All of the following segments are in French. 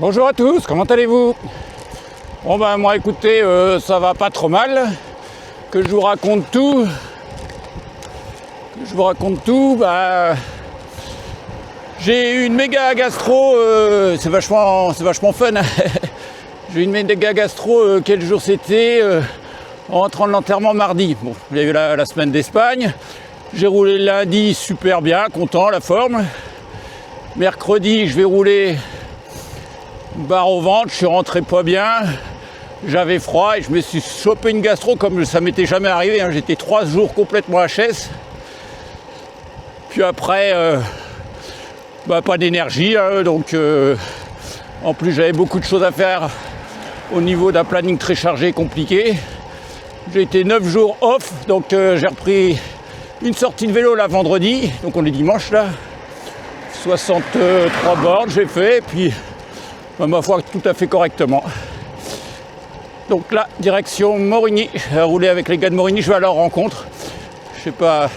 Bonjour à tous, comment allez-vous? Bon ben moi écoutez, ça va pas trop mal. Que je vous raconte tout. J'ai eu une méga gastro, c'est vachement fun. Hein. J'ai eu une méga gastro, quel jour c'était en rentrant de l'enterrement mardi. Bon, il y a eu la semaine d'Espagne. J'ai roulé lundi super bien, content, la forme. Mercredi, je vais rouler barre au ventre, je suis rentré pas bien. J'avais froid et je me suis chopé une gastro comme ça m'était jamais arrivé. Hein. J'étais 3 jours complètement HS. Puis après, pas d'énergie. Hein, donc, en plus, j'avais beaucoup de choses à faire au niveau d'un planning très chargé et compliqué. J'ai été 9 jours off. Donc, j'ai repris une sortie de vélo là vendredi. Donc, on est dimanche là. 63 bornes j'ai fait. Et puis, ma foi, tout à fait correctement. Donc là, direction Morigny. Je vais rouler avec les gars de Morigny, je vais à leur rencontre. Je sais pas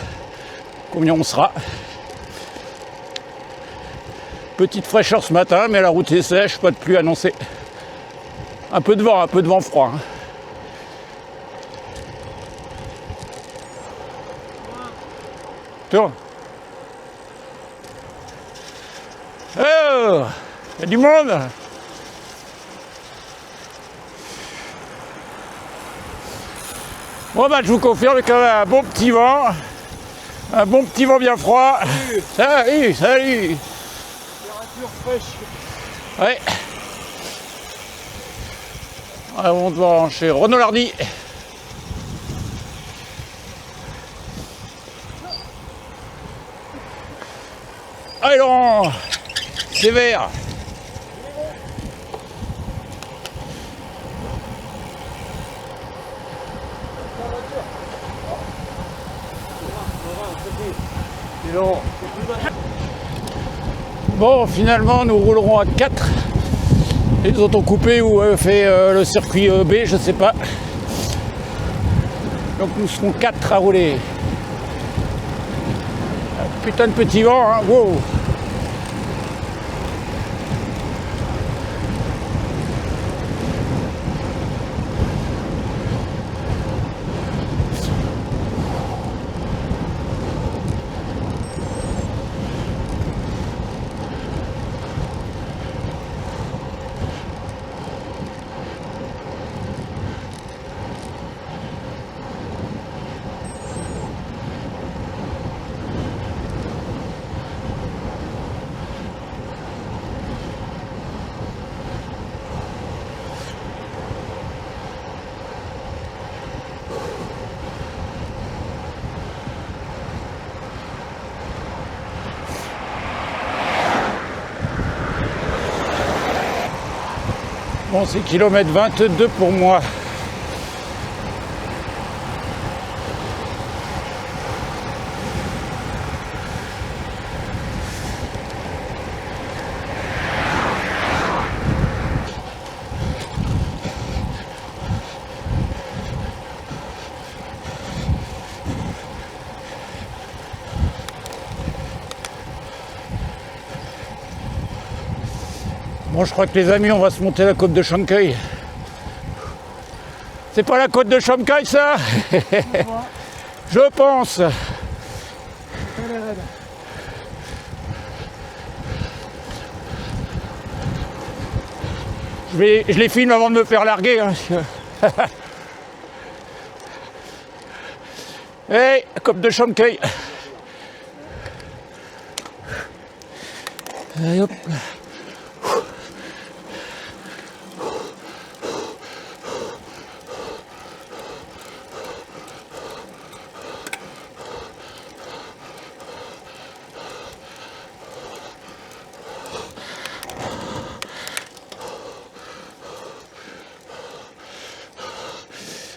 combien on sera. Petite fraîcheur ce matin, mais la route est sèche, pas de pluie annoncée. Un peu de vent froid. Hein. Toi. Oh, il y a du monde. Bon je vous confirme qu'il y a un bon petit vent bien froid. Salut. Température fraîche. Ouais. On devant chez Renaud Lardy. Allez Laurent, c'est vert. Bon, finalement, nous roulerons à 4. Les autres ont coupé ou fait le circuit B, je sais pas. Donc nous serons 4 à rouler. Un putain de petit vent, hein, wow. Bon, c'est kilomètre 22 pour moi. Bon, je crois que les amis, on va se monter la côte de Chancay. C'est pas la côte de Chancay, ça? Je pense. Je les filme avant de me faire larguer. Hein. Hey, côte de Chancay. Allez, hop.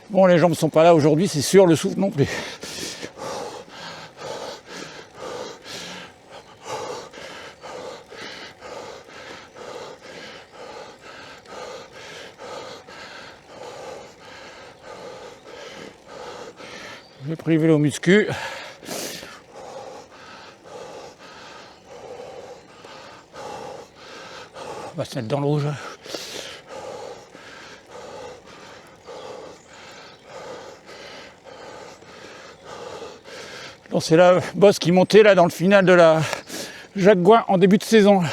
Bon, les jambes sont pas là aujourd'hui, c'est sûr, le souffle non plus. J'ai pris le vélo muscu. On va se mettre dans le rouge. Bon, c'est la bosse qui montait là dans le final de la Jacques Gouin en début de saison.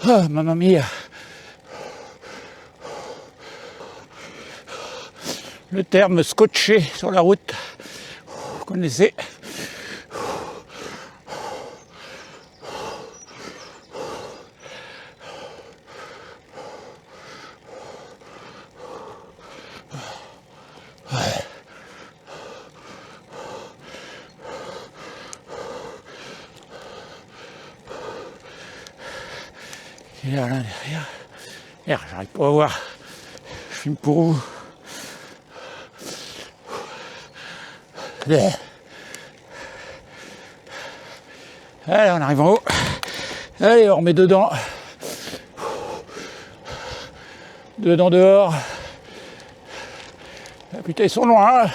Ah, mamma mia. Le terme scotché sur la route, vous connaissez. Il est là derrière. Merde, j'arrive pas à voir. Je filme pour vous. Allez, on arrive en haut. Allez, on remet dedans. Dedans, dehors. Ah, putain, ils sont loin. Hein.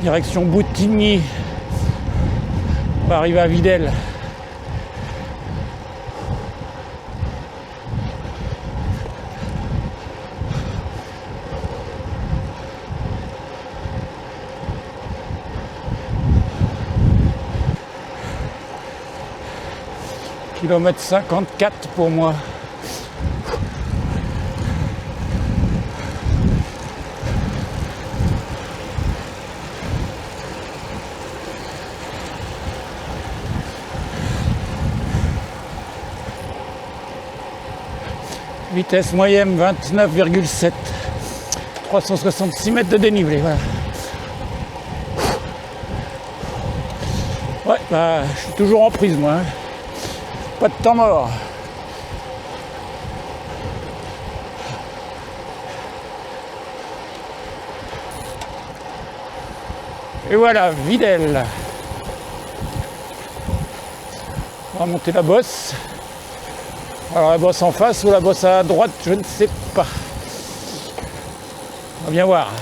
Direction Boutigny. On va arriver à Videl. Kilomètre 54 pour moi. Vitesse moyenne 29,7. 366 mètres de dénivelé, voilà. Ouais, bah, je suis toujours en prise, moi. Hein. Pas de temps mort. Et voilà, Videl. On va monter la bosse. Alors la bosse en face ou la bosse à droite, je ne sais pas. On va bien voir.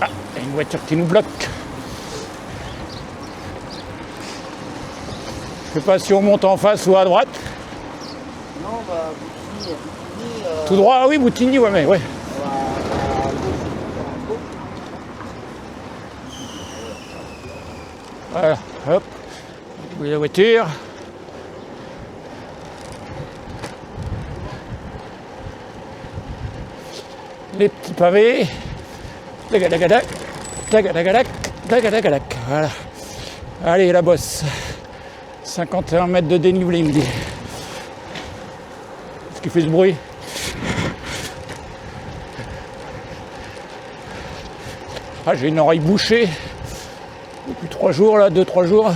Ah, il y a une voiture qui nous bloque. Je sais pas si on monte en face ou à droite. Non, bah, Boutigny. Tout droit, ah oui, Boutigny, ouais, mais ouais. Voilà, hop, oui, la voiture. Les petits pavés. Tagadagadac, tagadagadac, tagadagadac. Voilà. Allez, la bosse. 51 mètres de dénivelé, il me dit. Est-ce qu'il fait ce bruit? Ah, j'ai une oreille bouchée. Depuis 3 jours, là, 2-3 jours,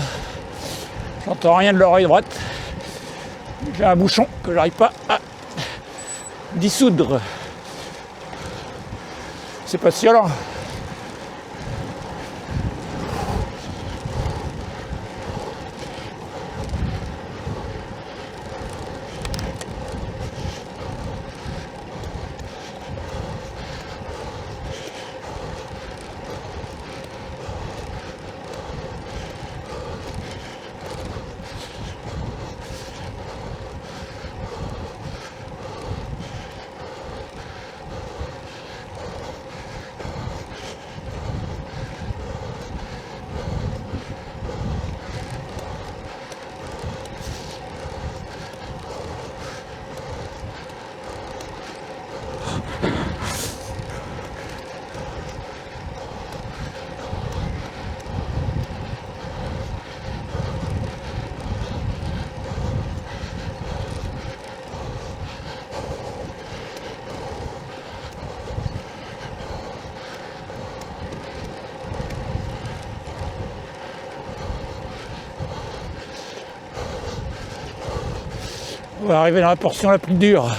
j'entends rien de l'oreille droite. J'ai un bouchon que j'arrive pas à dissoudre. C'est passionnant. On va arriver dans la portion la plus dure.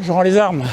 Je rends les armes.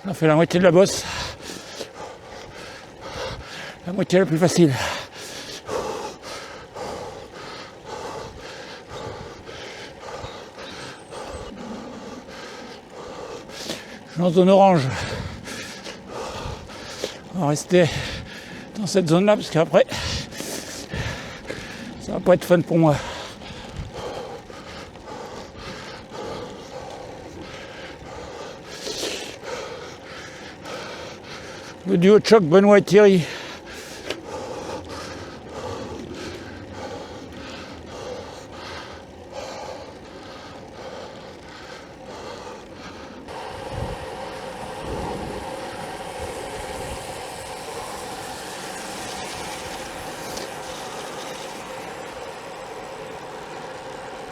On a fait la moitié de la bosse. La moitié la plus facile. Je suis en zone orange. On va rester dans cette zone-là parce qu'après, ça va pas être fun pour moi. Le duo de choc Benoît et Thierry.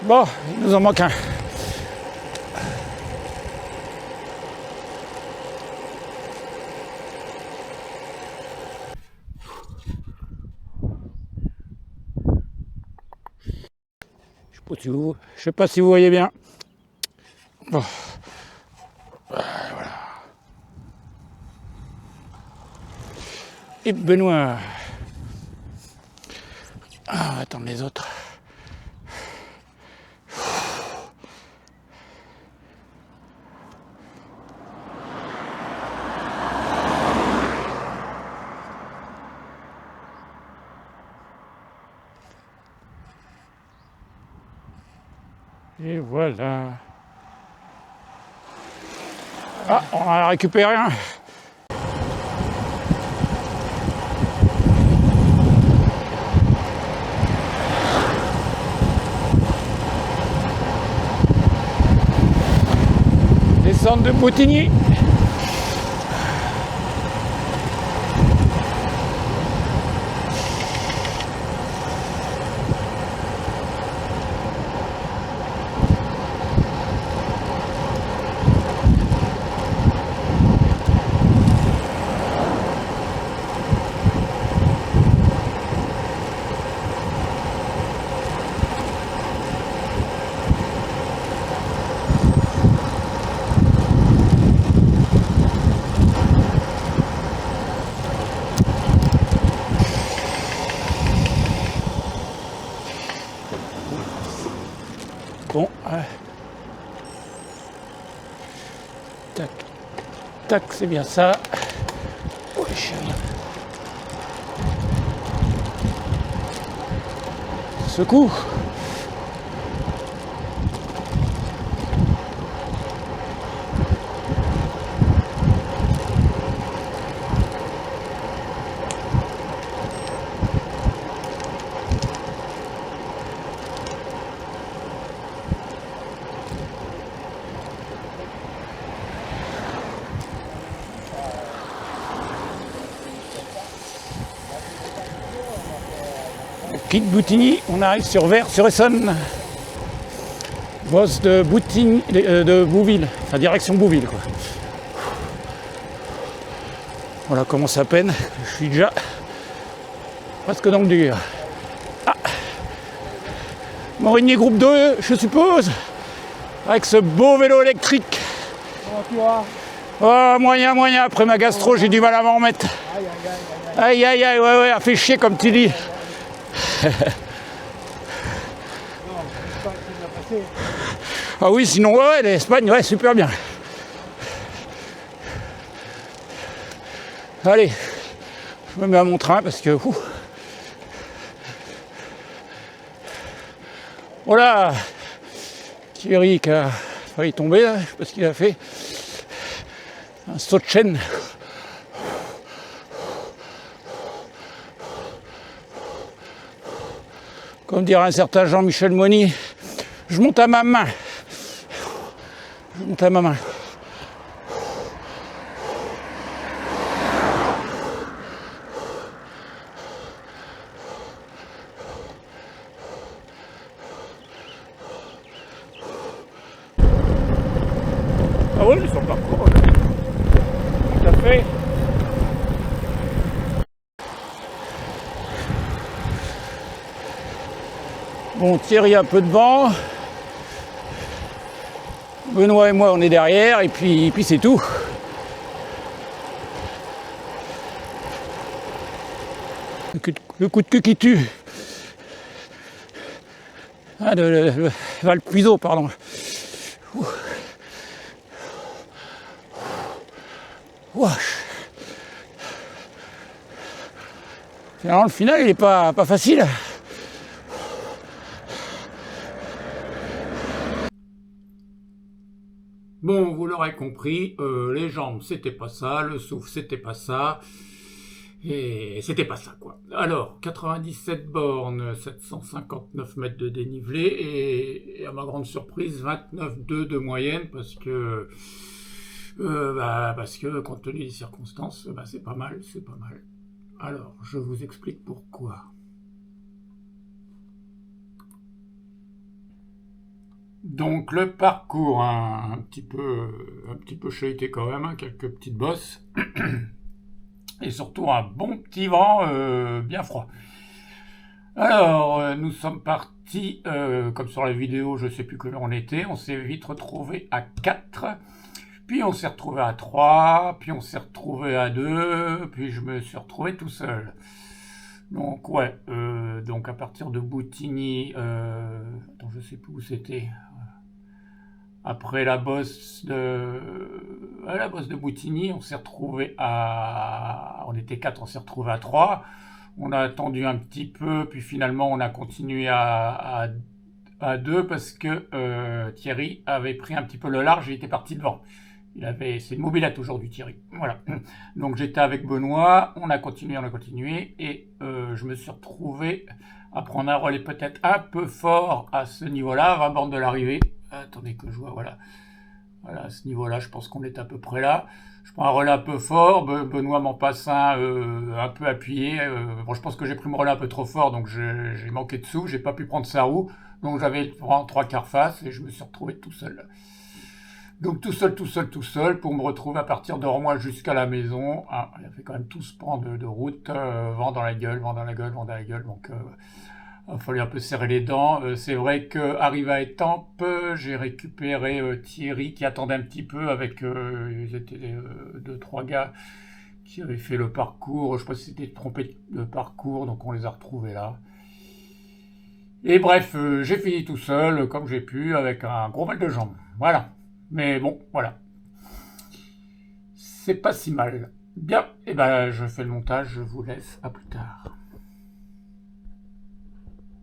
Bon, il nous en manque un. Je sais pas si vous voyez bien. Bon. Voilà. Et Benoît. Ah, attends les autres. Et voilà. Ah, on a récupéré un. Descente de Boutigny. Bon, tac, tac, c'est bien ça. Oh, les chiens. Secoue. Quitte Boutigny, on arrive sur Vers-sur-Essonne. Bosse de Boutigny, de Bouville, enfin direction Bouville quoi. Voilà, commence à peine, je suis déjà presque dans le dur. Ah, Morigny groupe 2, je suppose, avec ce beau vélo électrique. Comment tu vas? Oh, moyen, après ma gastro, j'ai du mal à m'en remettre. Aïe, ouais, a fait chier comme tu dis. Ah oui, sinon, ouais, l'Espagne, ouais, super bien. Allez, je me mets à mon train parce que... Voilà, Thierry qui a failli tomber, là, je sais pas ce qu'il a fait. Un saut de chaîne. Comme dirait un certain Jean-Michel Mony, je monte à ma main. Je monte à ma main. Ah oui, ils sont pas courts. Tout à fait. Bon, Thierry a un peu de vent. Benoît et moi, on est derrière, et puis c'est tout. Le coup de queue qui tue. Ah, le Valpuiseau, pardon. Finalement, le final, il est pas facile. Bon, vous l'aurez compris, les jambes, c'était pas ça, le souffle, c'était pas ça, et c'était pas ça, quoi. Alors, 97 bornes, 759 mètres de dénivelé, et à ma grande surprise, 29,2 de moyenne, parce que, compte tenu des circonstances, c'est pas mal, c'est pas mal. Alors, je vous explique pourquoi. Donc le parcours, un petit peu chahuté quand même, quelques petites bosses, et surtout un bon petit vent bien froid. Alors, nous sommes partis, comme sur la vidéo, je sais plus combien on était, on s'est vite retrouvé à 4, puis on s'est retrouvé à 3, puis on s'est retrouvé à 2, puis je me suis retrouvé tout seul. Donc ouais, donc à partir de Boutigny, attends, je sais plus où c'était. Après la bosse de Boutigny, on s'est retrouvé on était 4, on s'est retrouvé à 3. On a attendu un petit peu, puis finalement on a continué à 2 parce que Thierry avait pris un petit peu le large et il était parti devant. C'est une mobilette aujourd'hui, Thierry. Voilà. Donc j'étais avec Benoît, on a continué, et je me suis retrouvé à prendre un relais peut-être un peu fort à ce niveau-là, à 20 bornes de l'arrivée. Attendez que je vois, voilà. Voilà, à ce niveau-là, je pense qu'on est à peu près là. Je prends un relais un peu fort, Benoît m'en passe un peu appuyé. Bon, je pense que j'ai pris mon relais un peu trop fort, donc j'ai manqué de souffle, j'ai pas pu prendre sa roue. Donc j'avais 3/4 face et je me suis retrouvé tout seul. Donc tout seul, pour me retrouver à partir de Romois jusqu'à la maison. Ah, il a fait quand même tout ce pan de route, vent dans la gueule, donc il a fallu un peu serrer les dents. C'est vrai qu'arrivé à Étampes, j'ai récupéré Thierry qui attendait un petit peu avec, ils étaient 2-3 gars qui avaient fait le parcours, je sais pas si c'était trompé de parcours, donc on les a retrouvés là. Et bref, j'ai fini tout seul, comme j'ai pu, avec un gros mal de jambes. Voilà. Mais bon, voilà. C'est pas si mal. Bien, et ben je fais le montage, je vous laisse, à plus tard.